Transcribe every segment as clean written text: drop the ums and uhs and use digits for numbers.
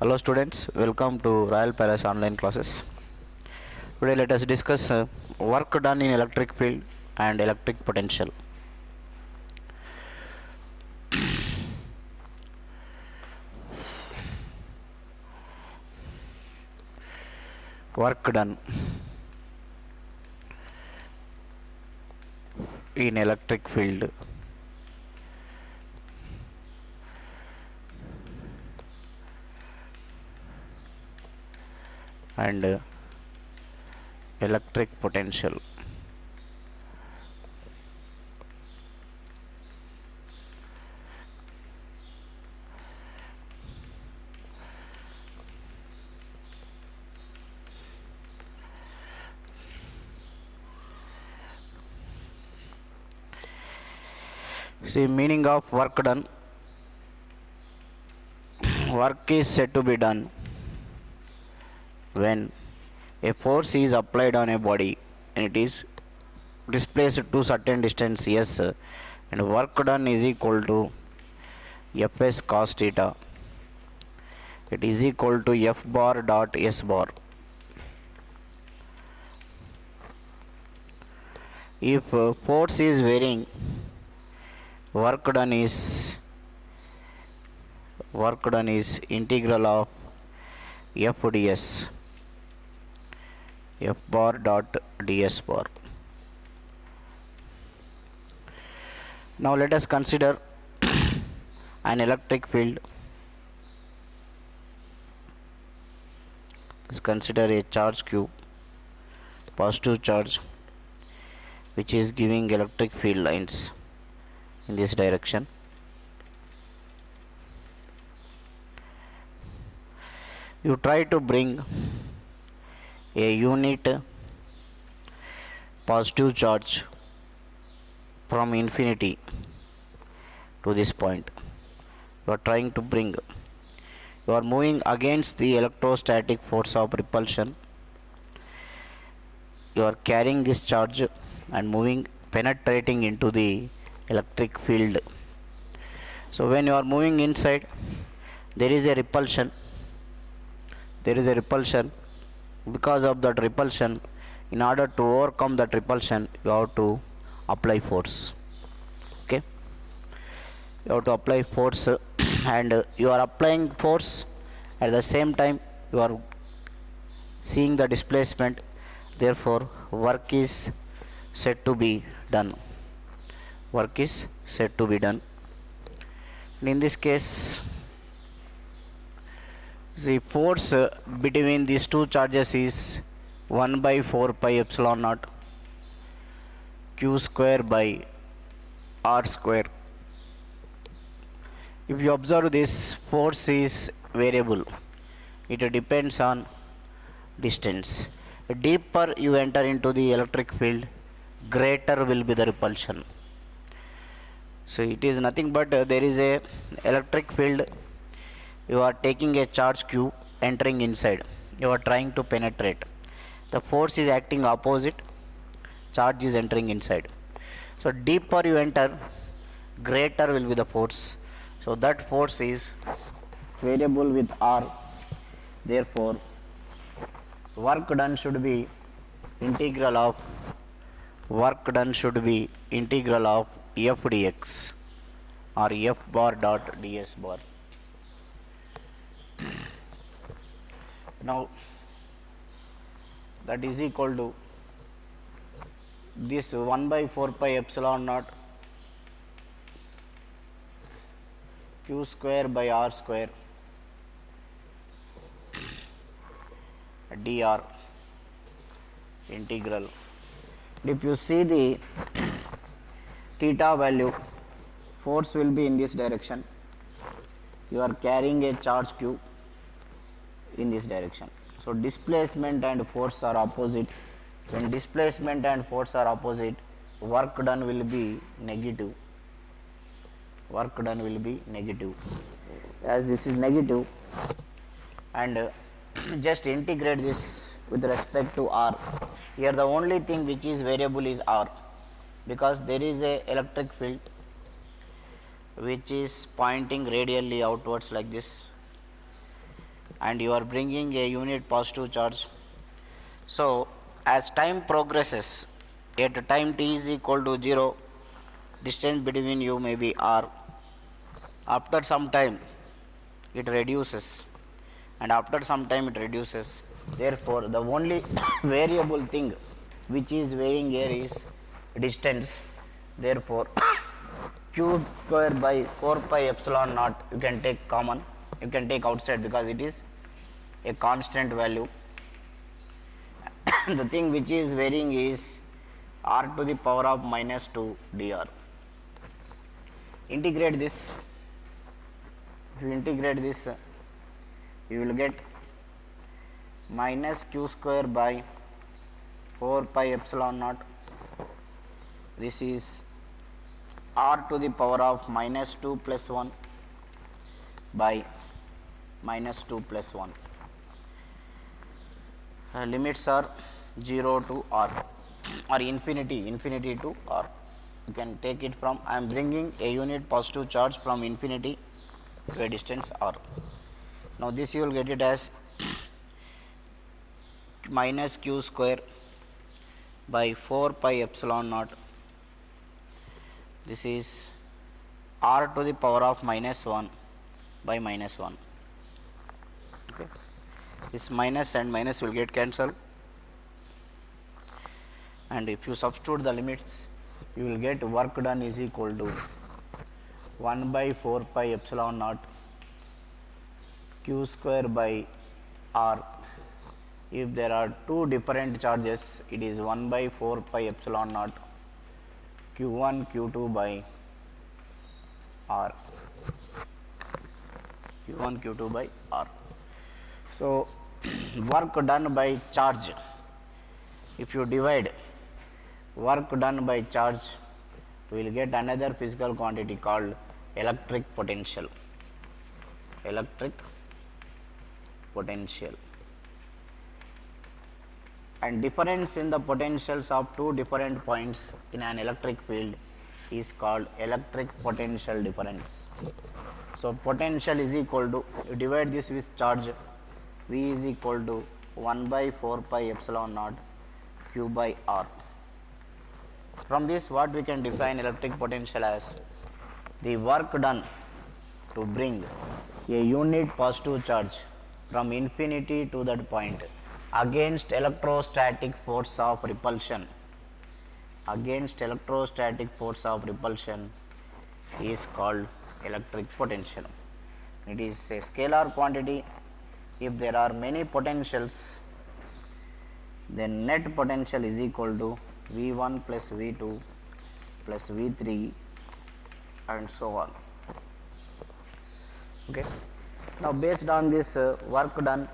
Hello students, welcome to Royal Palace online classes. Today let us discuss work done in electric field and electric potential. Work done in electric field and electric potential. See, meaning of work done. Work is said to be done when a force is applied on a body and it is displaced to certain distance s, and work done is equal to Fs cos theta. It is equal to F bar dot S bar. If force is varying, work done is integral of F ds, F bar dot ds bar. Now let us consider an electric field. Let's consider a charge q, positive charge, which is giving electric field lines in this direction. You try to bring a unit positive charge from infinity to this point. You are trying to bring, you are moving against the electrostatic force of repulsion. You are carrying this charge and moving, penetrating into the electric field. So when you are moving inside, there is a repulsion. Because of that repulsion, in order to overcome that repulsion, you have to apply force. Okay, you have to apply force and you are applying force at the same time you are seeing the displacement. Therefore work is said to be done. And in this case, the force between these two charges is 1 by 4 pi epsilon naught q square by r square. If you observe, this force is variable. It depends on distance. Deeper you enter into the electric field, greater will be the repulsion. So it is nothing but there is a electric field. You are taking a charge q, entering inside. You are trying to penetrate. The force is acting opposite. Charge is entering inside. So deeper you enter, greater will be the force. So that force is variable with r. Therefore work done should be integral of F dx or F bar dot ds bar. Now that is equal to this 1 by 4 pi epsilon naught q square by r square dr integral. If you see the theta value, force will be in this direction. You are carrying a charge q in this direction. So displacement and force are opposite. When displacement and force are opposite, work done will be negative. As this is negative, and just integrate this with respect to r. Here the only thing which is variable is r, because there is a electric field which is pointing radially outwards like this. and you are bringing a unit positive charge. So as time progresses, at time t is equal to 0, distance between you may be r. After some time it reduces, and after some time it reduces. Therefore, the only variable thing which is varying here is distance. Therefore, q square by 4 pi epsilon naught you can take common, you can take outside because it is a constant value. The thing which is varying is r to the power of minus 2 dr. Integrate this. If you integrate this, you will get minus q square by 4 pi epsilon naught. This is r to the power of minus 2 plus 1 by minus 2 plus 1. Limits are 0 to r or infinity to r. You can take it from, I am bringing a unit positive charge from infinity to a distance r. Now this you will get it as minus q square by 4 pi epsilon naught. This is r to the power of minus 1 by minus 1. Okay. This minus and minus will get cancelled, and if you substitute the limits, you will get work done is equal to 1 by 4 pi epsilon naught q square by r. If there are two different charges, it is 1 by 4 pi epsilon naught q1 q2 by r, q1 q2 by r. So work done by charge, if you divide work done by charge, we will get another physical quantity called electric potential. Electric potential. And difference in the potentials of two different points in an electric field is called electric potential difference. So potential is equal to, you divide this with charge, V is equal to 1 by 4 pi epsilon naught q by r. From this, what we can define electric potential as? The work done to bring a unit positive charge from infinity to that point against electrostatic force of repulsion, against electrostatic force of repulsion is called electric potential. It is a scalar quantity. If there are many potentials, then net potential is equal to V1 plus V2 plus V3 and so on. Okay. Now based on this work done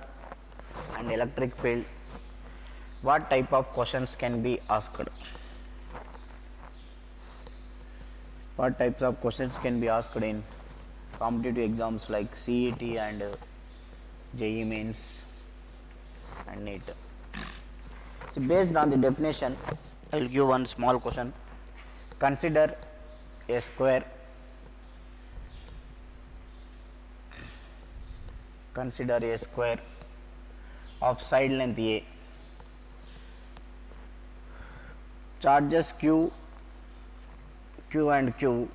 and electric field, what type of questions can be asked? What types of questions can be asked in competitive exams like CET and JEE Mains and NEET? So based on the definition, I will give one small question. Consider a square. Consider a square of side length A. Charges Q and Q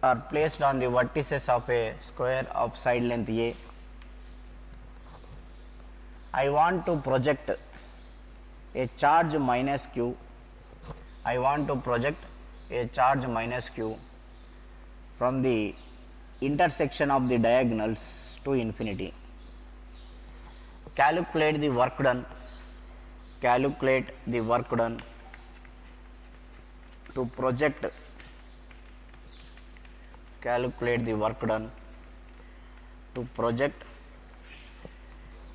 are placed on the vertices of a square of side length A. I want to project a charge minus Q. I want to project a charge minus Q from the intersection of the diagonals to infinity. Calculate the work done. Calculate the work done to project. Calculate the work done to project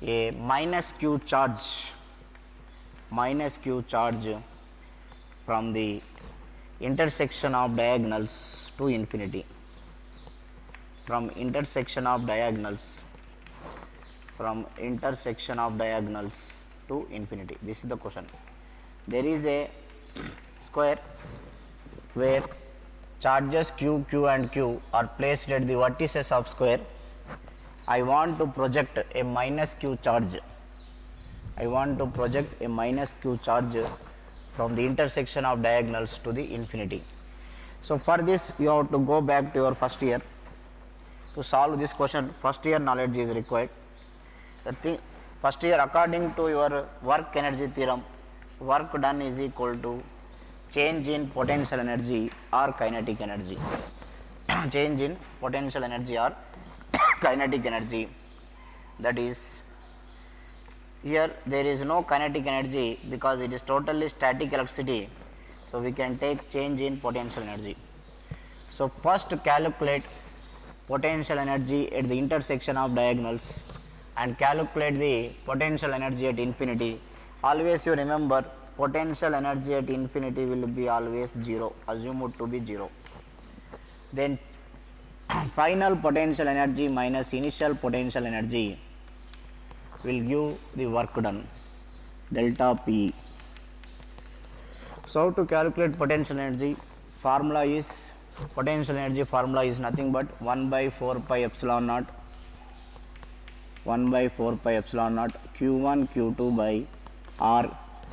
a minus Q charge from the intersection of diagonals to infinity. From intersection of diagonals to infinity. This is the question. There is a square where charges Q and Q are placed at the vertices of square I want to project a minus q charge. I want to project a minus q charge from the intersection of diagonals to the infinity. So for this you have to go back to your first year. To solve this question, first year knowledge is required. First year, according to your work energy theorem, work done is equal to change in potential energy or kinetic energy. Change in potential energy or kinetic energy. That is, here there is no kinetic energy because it is totally static electricity. So we can take change in potential energy. So first calculate potential energy at the intersection of diagonals and calculate the potential energy at infinity. Always you remember, potential energy at infinity will be always 0, assume it to be 0. Then final potential energy minus initial potential energy will give the work done, delta P. So to calculate potential energy, formula is, potential energy formula is nothing but 1 by 4 pi epsilon naught, 1 by 4 pi epsilon naught q1 q2 by r,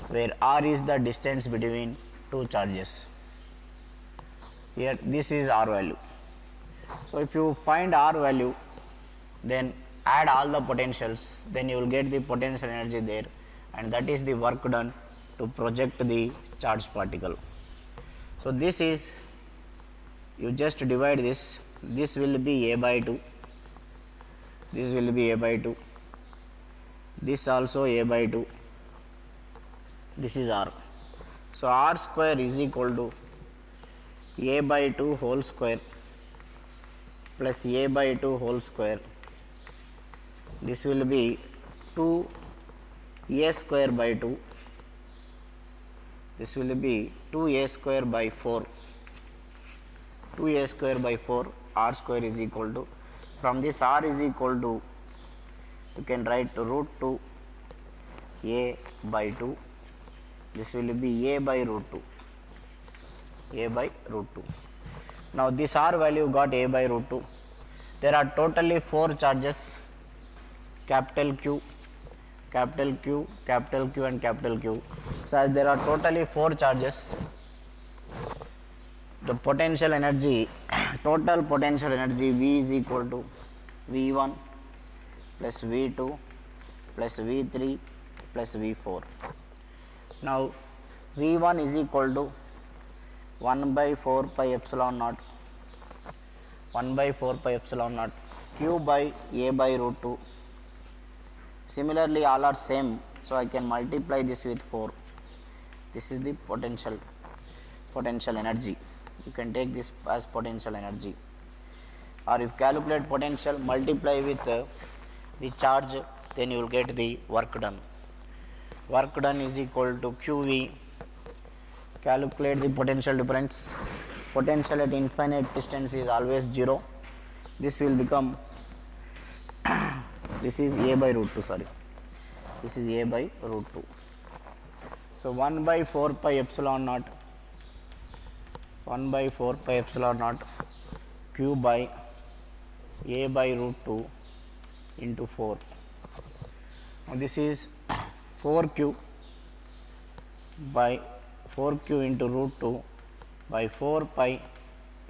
where r is the distance between two charges. Here this is r value. So if you find r value, then add all the potentials, then you will get the potential energy there, and that is the work done to project the charged particle. So this is, you just divide this, this will be a by 2, this will be a by 2, this also a by 2, this is r. So r square is equal to a by 2 whole square plus a by 2 whole square, this will be 2 a square by 2, this will be 2a square by 4, 2a square by 4, r square is equal to, from this r is equal to, you can write root 2 a by 2, this will be a by root 2, a by root 2. Now this r value got a by root 2. There are totally 4 charges, capital Q, capital Q, capital Q and capital Q. So as there are totally 4 charges, the potential energy, total potential energy V is equal to V1 plus V2 plus V3 plus V4. Now V1 is equal to 1 by 4 pi epsilon naught, 1 by 4 pi epsilon naught Q by a by root 2. Similarly all are same, so I can multiply this with 4. This is the potential energy. You can take this as potential energy, or if calculate potential, multiply with the charge, then you will get the work done. Work done is equal to QV. Calculate the potential difference. Potential at infinite distance is always 0. This will become this is a by root 2, sorry, this is a by root 2. So 1 by 4 pi epsilon naught, 1 by 4 pi epsilon naught Q by a by root 2 into 4. Now this is 4Q by 4Q into root 2 by 4 pi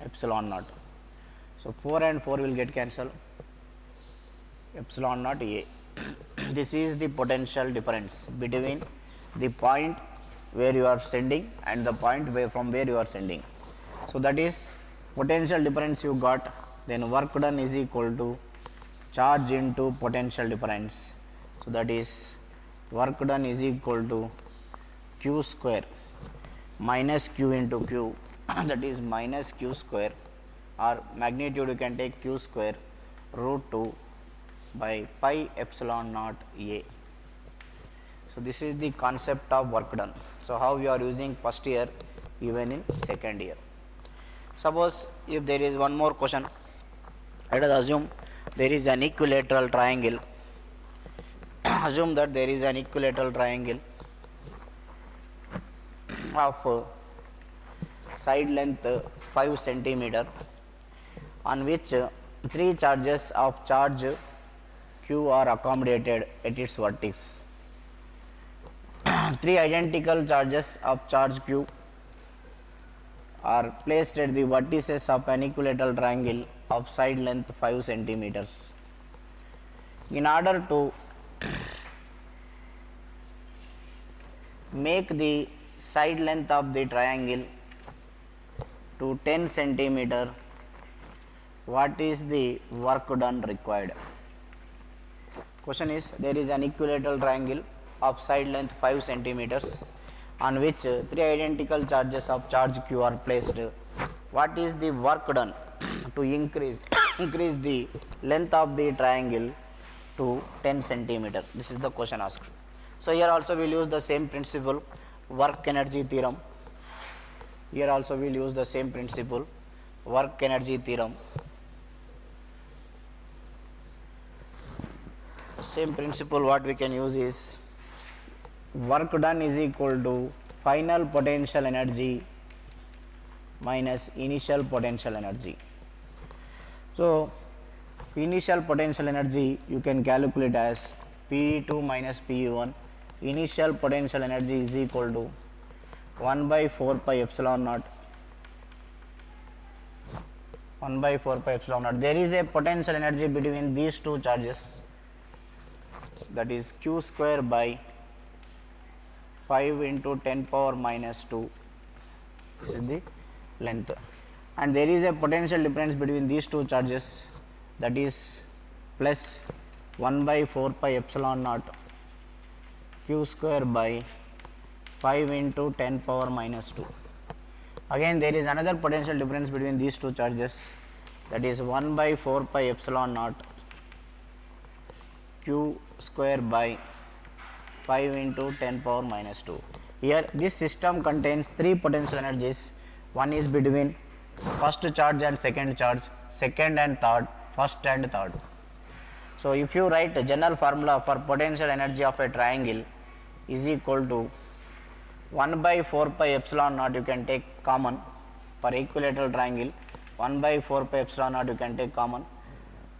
epsilon naught. So 4 and 4 will get cancelled, epsilon naught A. This is the potential difference between the point where you are sending and the point where from where you are sending. So that is potential difference you got, then work done is equal to charge into potential difference. So that is work done is equal to Q square minus Q into Q, that is minus Q square, or magnitude you can take Q square root 2 by pi epsilon naught A. So this is the concept of work done. So how you are using first year even in second year. Suppose if there is one more question, let us assume there is an equilateral triangle. Assume that there is an equilateral triangle of side length 5 centimeter, on which 3 charges of charge Q are accommodated at its vertex. Three identical charges of charge Q are placed at the vertices of an equilateral triangle of side length 5 centimeters. In order to make the side length of the triangle to 10 centimeter, what is the work done required? Question is, there is an equilateral triangle of side length 5 centimeters on which three identical charges of charge Q are placed. What is the work done to increase the length of the triangle to 10 centimeter? This is the question asked. So here also we will use the same principle, work energy theorem. Here also we will use the same principle, work energy theorem. Same principle what we can use is work done is equal to final potential energy minus initial potential energy. So initial potential energy you can calculate as Pe2 minus Pe1. Initial potential energy is equal to 1 by 4 pi epsilon naught. 1 by 4 pi epsilon naught. There is a potential energy between these two charges, that is Q square by 5 into 10 power minus 2. This is the length, and there is a potential difference between these two charges, that is plus 1 by 4 pi epsilon naught Q square by 5 into 10 power minus 2. Again there is another potential difference between these two charges, that is 1 by 4 pi epsilon naught Q square by 5 into 10 power minus 2. Here this system contains three potential energies. One is between first charge and second charge, second and third, first and third. So if you write a general formula for potential energy of a triangle is equal to 1 by 4 pi epsilon naught, you can take common for equilateral triangle. 1 by 4 pi epsilon naught you can take common,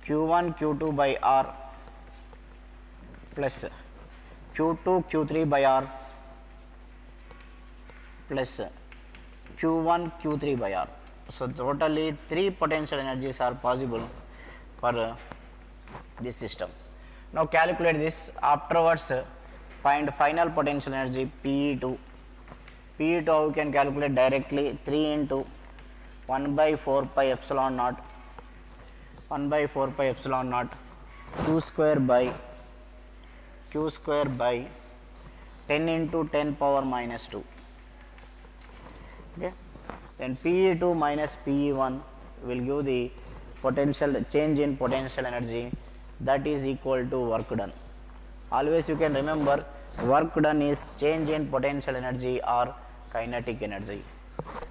Q1 Q2 by R plus Q2 Q3 by R plus Q1 Q3 by R. So totally three potential energies are possible for this system. Now calculate this. Afterwards find final potential energy Pe2. Pe2 how you can calculate directly, 3 into 1 by 4 pi epsilon naught 1 by 4 pi epsilon naught Q square by 10 into 10 power minus 2. Okay. Then Pe2 minus Pe1 will give the potential change in potential energy, that is equal to work done. Always you can remember work done is change in potential energy or kinetic energy.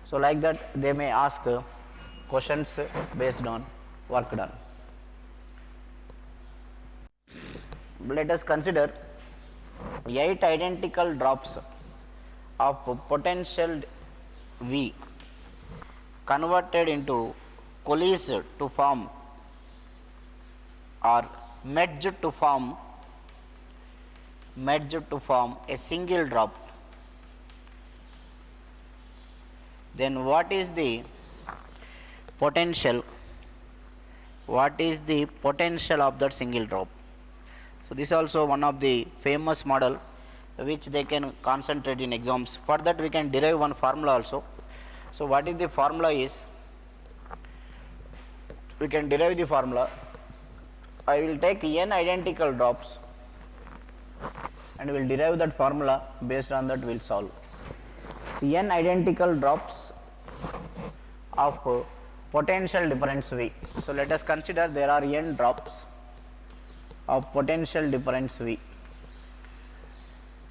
So like that they may ask questions based on work done. Let us consider 8 identical drops of potential V converted into coalesced to form or merged to form a single drop. Then what is the potential of that single drop? So this is also one of the famous model which they can concentrate in exams. For that we can derive one formula also. So what is the formula is, we can derive the formula. I will take n identical drops and we will derive that formula. Based on that we will solve. So n identical drops of potential difference V. So let us consider there are n drops of potential difference V.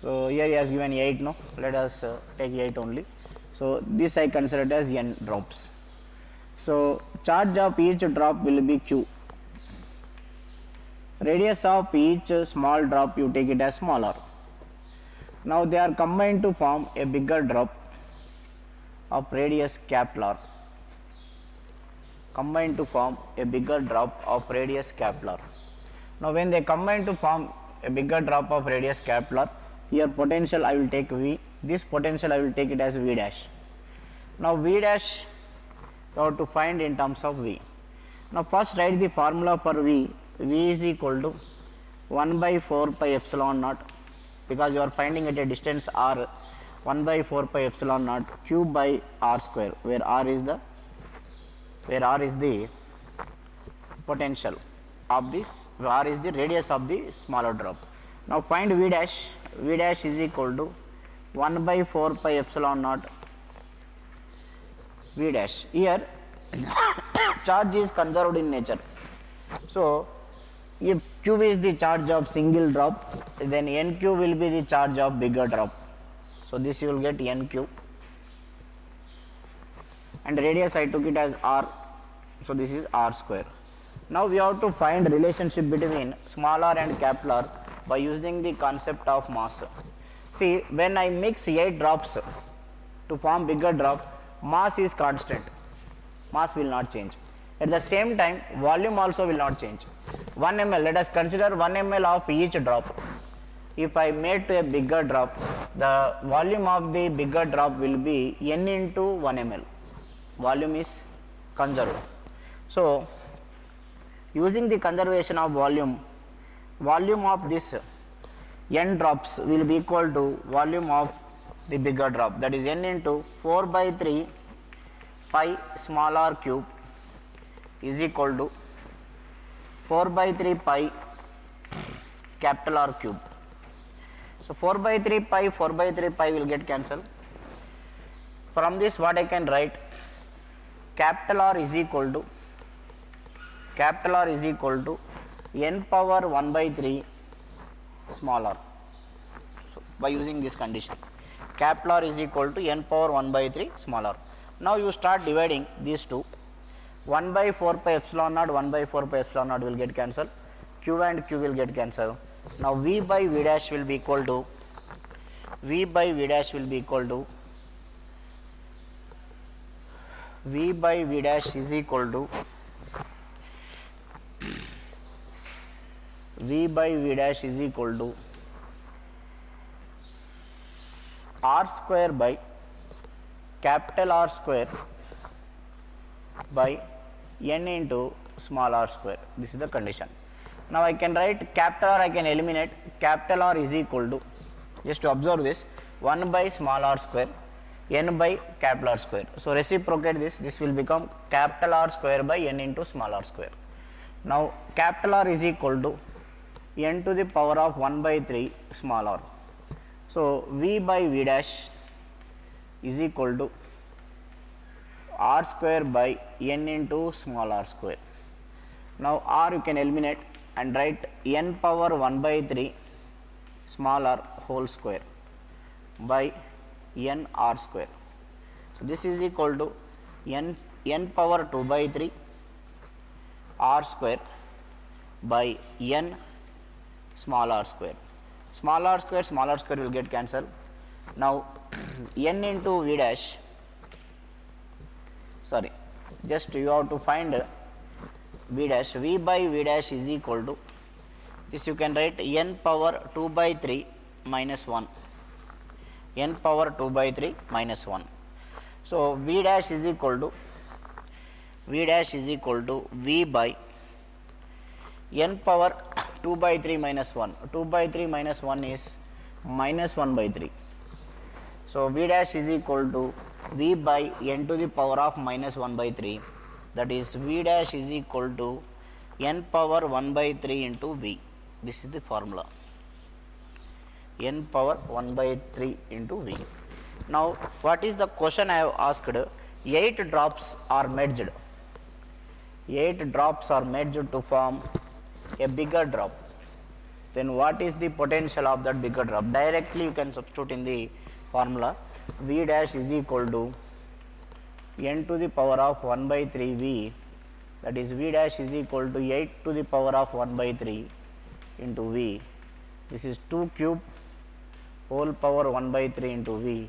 So here he has given 8, no? Let us take 8 only. So this I consider it as n drops. So charge of each drop will be Q. Radius of each small drop you take it as small r. Now they are combined to form a bigger drop of radius capital R. Combined to form a bigger drop of radius capital R. Now when they combine to form a bigger drop of radius capital R, here potential I will take V, this potential I will take it as V dash. Now V dash you have to find in terms of V. Now first write the formula for V. V is equal to 1 by 4 pi epsilon naught, because you are finding at a distance R, 1 by 4 pi epsilon naught q by R square, where R is the potential of this, R is the radius of the smaller drop. Now find V dash. V dash is equal to 1 by 4 pi epsilon naught V dash. Here charge is conserved in nature. So if q is the charge of single drop, then nq will be the charge of bigger drop. So this you will get nq, and radius I took it as R, so this is R square. Now we have to find relationship between small r and capital R by using the concept of mass. See, when I mix 8 drops to form bigger drop, mass is constant, mass will not change. At the same time, volume also will not change. 1 ml, let us consider 1 ml of each drop. If I made to a bigger drop, the volume of the bigger drop will be n into 1 ml. Volume is conserved. So using the conservation of volume of this n drops will be equal to volume of the bigger drop, that is n into 4 by 3 pi small r cube is equal to 4 by 3 pi capital R cube. So 4 by 3 pi will get cancelled. From this what I can write, capital R is equal to n power 1 by 3 small r. So by using this condition, capital R is equal to n power 1 by 3 small r. Now you start dividing these two. 1 by 4 pi epsilon naught, 1 by 4 pi epsilon naught will get cancelled, q and q will get cancelled. Now V by V dash will be equal to V by V dash is equal to R square by capital R square by n into small r square. This is the condition. Now I can write capital R, I can eliminate. Capital R is equal to, just to observe this, 1 by small r square n by capital R square. So reciprocate this will become capital R square by n into small r square. Now capital R is equal to n to the power of 1 by 3 small r. So V by V dash is equal to R square by n into small r square. Now R you can eliminate and write n power 1 by 3 small r whole square by n r square. So this is equal to n power 2 by 3 r square by n small r square. Small r square will get cancelled. Now n into V dash, sorry, just you have to find V dash. V by V dash is equal to, this you can write n power 2 by 3 minus 1, n power 2 by 3 minus 1. So V dash is equal to V by n power 2 by 3 minus 1. 2 by 3 minus 1 is minus 1 by 3. So V dash is equal to V by n to the power of minus 1 by 3, that is V dash is equal to n power 1 by 3 into V. This is the formula, n power 1 by 3 into V. Now what is the question I have asked? 8 drops are merged. 8 drops are merged to form a bigger drop. Then what is the potential of that bigger drop? Directly you can substitute in the formula. V dash is equal to n to the power of 1 by 3 V, that is V dash is equal to 8 to the power of 1 by 3 into V. This is 2 cube whole power 1 by 3 into V.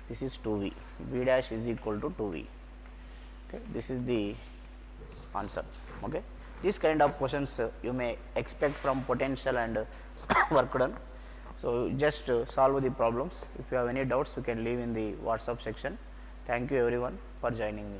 This is 2V. V dash is equal to 2V. Okay, this is the answer. Okay. These kind of questions you may expect from potential and work done. So just solve the problems. If you have any doubts, you can leave in the WhatsApp section. Thank you everyone for joining me.